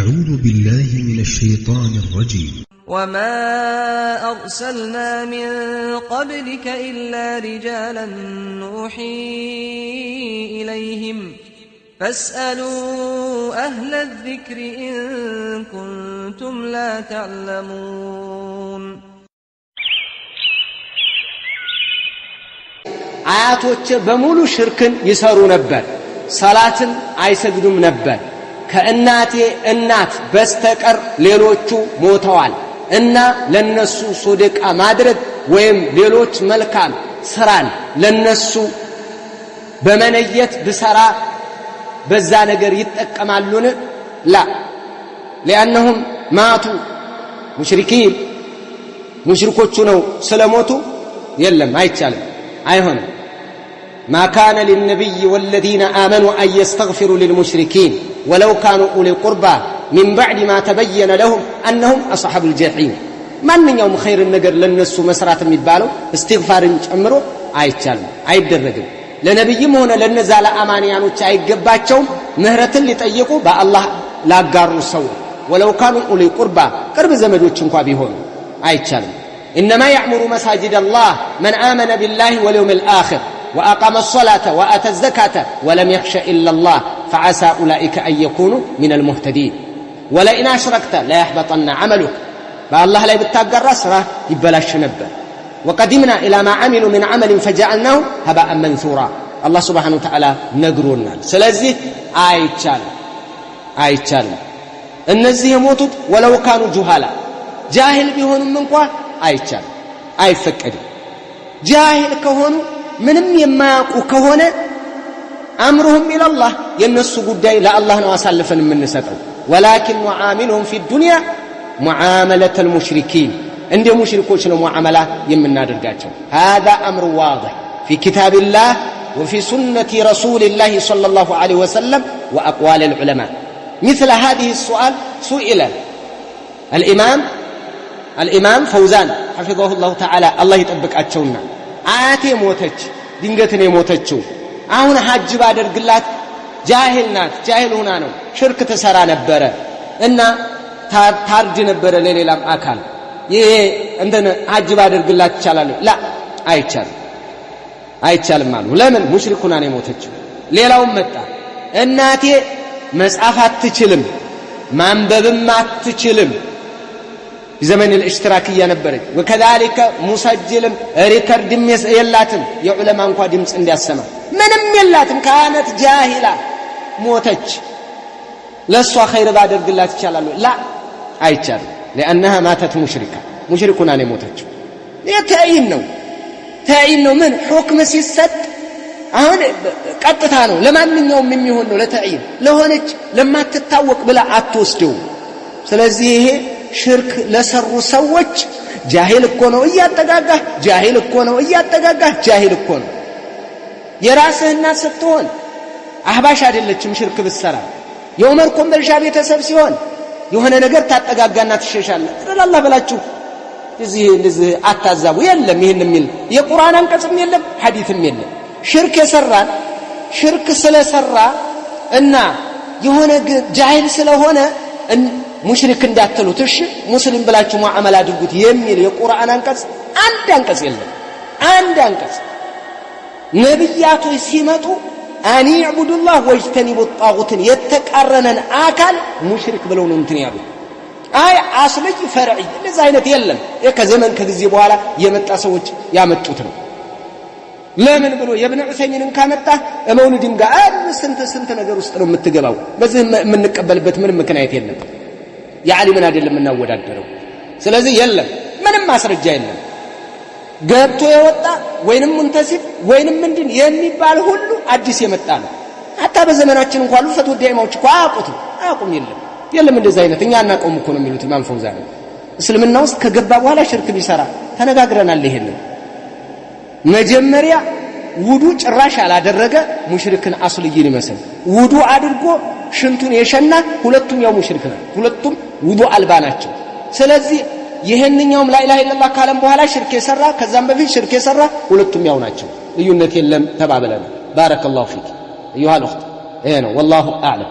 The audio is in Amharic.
أعوذ بالله من الشيطان الرجيم. وما أرسلنا من قبلك إلا رجالا نوحي إليهم فاسألوا أهل الذكر إن كنتم لا تعلمون. አያቶች በሙሉ ሽርክን ይሰሩ ነበር፣ ሰላትን አይሰግዱም ነበር። ከእናቴ እናት በስተቀር ሌሎቹ ሞተዋል እና ለነሱ ሶደቃ ማድረግ ወይም ሌሎች መልካም ስራን ለነሱ በመነየት ብሰራ በዛ ነገር ይጠቀማሉን? ላ لأنهم ماتوا ሙሽሪኪን ሙሽሪኮቹ ነው ስለሞቱ የለም አይቻልም አይሆንም ما كان للنبي والذين آمنوا أن يستغفروا للمشركين ولو كانوا أولي قربى من بعد ما تبين لهم أنهم أصحاب الجحيم. من يوم خير النجر للنسو مسرات ميبالو استغفار ጨምሮ አይቻልም አይደረግም። ለነብይም ሆነ ለነዛላ አማንያኖች አይገባቸውም ምህረትን ሊጠይቁ በአላህ ላጋሩ ሰው ولو كانوا أولي قربى ቅርብ ዘመዶች እንኳን ቢሆኑ አይቻልም። إنما يعمر مساجد الله من آمن بالله واليوم الآخر وأقام الصلاة وآتى الزكاة ولم يخش إلا الله فعسى أولئك أن يكونوا من المهتدين. ولئن أشركت لا يحبطن عملك بالله لا يبتغى الرسرة يبلاش نبه. وقدمنا إلى ما عملوا من عمل فجعلناه هباء منثورا. الله سبحانه وتعالى نقرونا سلازي አይቻል እነዚህ የሞቱት ولو كانوا جهالا جاهل ቢሆንም እንኳን አይቻል አይፈቀድም። ጃሂል ከሆኑ ምንም የማያውቁ ከሆነ አምሩሁም ኢላላህ የነሱ ጉዳይ ለአላህ ነው አሳልፈን የምንሰጠው። ولكن وعاملهم في الدنيا معاملة المشركين እንደ ሙሽሪኮች ነው ሙዓመላ የምናደርጋቸው። هذا أمر واضح في كتاب الله وفي سنة رسول الله صلى الله عليه وسلم وأقوال العلماء. مثل هذه السؤال سئل الإمام فوزان حفظه الله تعالى الله يطبقاቸውና አያቴ ሞተች ድንገት ነው የሞተችው አሁን ሐጅ ባደርግላት ጃሂል ናት ጃሂል ሆና ነው ሽርክ ተሰራ ነበረ እና ታርድ ነበረ ለሌላም አካል ይሄ እንደነ ሐጅ ባደርግላት ይቻላል? ላ አይቻልም አሉ። ለምን? ሙሽሪክ ሆና ነው የሞተችው። ሌላውም መጣ እናቴ መጻፍ አትችልም ማንበብም አትችልም بزمن الاشتراكية نبرت وكذلك مسجل ريكاردم يلاتم يعلم انكوا دمص اندي السما منم يلاتم كانت جاهلة موتج لسوا خير ባደርግላት ይችላል? لا አይቻል لانها ماتت مشركون على موتج ተይን ነው ምን حكم ሲሰጥ አሁን ቀጥታ ነው ለማንኛውም የሚሆን ነው ለተይን ለሆነች ለማትታወቅ ብላ አትወስደው። ስለዚህ ይሄ ሽርክ ለሰሩ ሰዎች ጃሂል እኮ ነው እያጠጋጋህ ጃሂል እኮ ነው። የራስህና ስትሆን አህባሽ አይደለችም ሽርክ ብትሰራ። የዑመር ኮምበልሻ ቤተሰብ ሲሆን የሆነ ነገር ታጠጋጋና ትሸሻለህ። አላህ በላችሁ እንደዚህ አታዛቡ። የለም ይሄን የሚል የቁርአን አንቀጽም የለም ሐዲስም የለም። ሽርክ ስለሰራ እና የሆነ ጃሂል ስለሆነ ሙሽሪክ እንዳትሉት እሺ ሙስሊም ብላችሁ ሙዓመላ አድርጉት የሚል የቁርአን አንቀጽ አንድ አንቀጽ የለም። አንድ አንቀጽ ነብያቶች ሲመጡ አኒ ዕቡዱላህ ወጅተኒቡ ጣጉትን የተቃረነን አካል ሙሽሪክ ብለው ነው እንትን ያሉ። አይ አስልጅ ፈርዒ እንደዛ አይነት የለም። ከዘመን ከጊዜ በኋላ የመጣ ሰዎች ያመጡት ነው። ለምን ብሎ የብነ ዑሰይሚንን ካመጣ መውሊድም ጋር ስንት ነገር ውስጥ ነው የምትገባው። በዚህ የምንቀበልበት ምንም ምክንያት የለም። የዓሊምን አይደለም እናወዳደረው። ስለዚህ የለም ምንም ማስረጃ የለም። ገብቶ የወጣ ወይንም ሙንተሲብ ወይንም ምንድን የሚባል ሁሉ አዲስ የመጣ ነው። hatta በዘመናችን እንኳን ፈትዋ ዳይማዎች እኮ አያውቁም የለም እንደዛ አይነት እኛ እናቀውም እኮ ነው የሚሉት ኢማም ፈውዛን። እስልምና ውስጥ ከገባ በኋላ ሽርክ ቢሰራ ተነጋግረናል። ይሄንን መጀመሪያ ውዱ ጭራሽ ያላደረገ ሙሽሪክን አስልይን ይመስል ውዱ አድርጎ ሽንቱን የሸና ሁለቱም ያው ሙሽሪክ ናቸው። ሁለቱም ውዱ አልባ ናቸው። ስለዚህ ይሄንኛውም ላኢላሃ ኢላላህ ካለም በኋላ ሽርክ የሰራ ከዛም በፊት ሽርክ የሰራ ሁለቱም ያው ናቸው። ልዩነት የለም ተባብለናል። ባረከላሁ ፊክ አዩሃ አልኡኽት። ይሄ ነው ወላሁ አዕለም።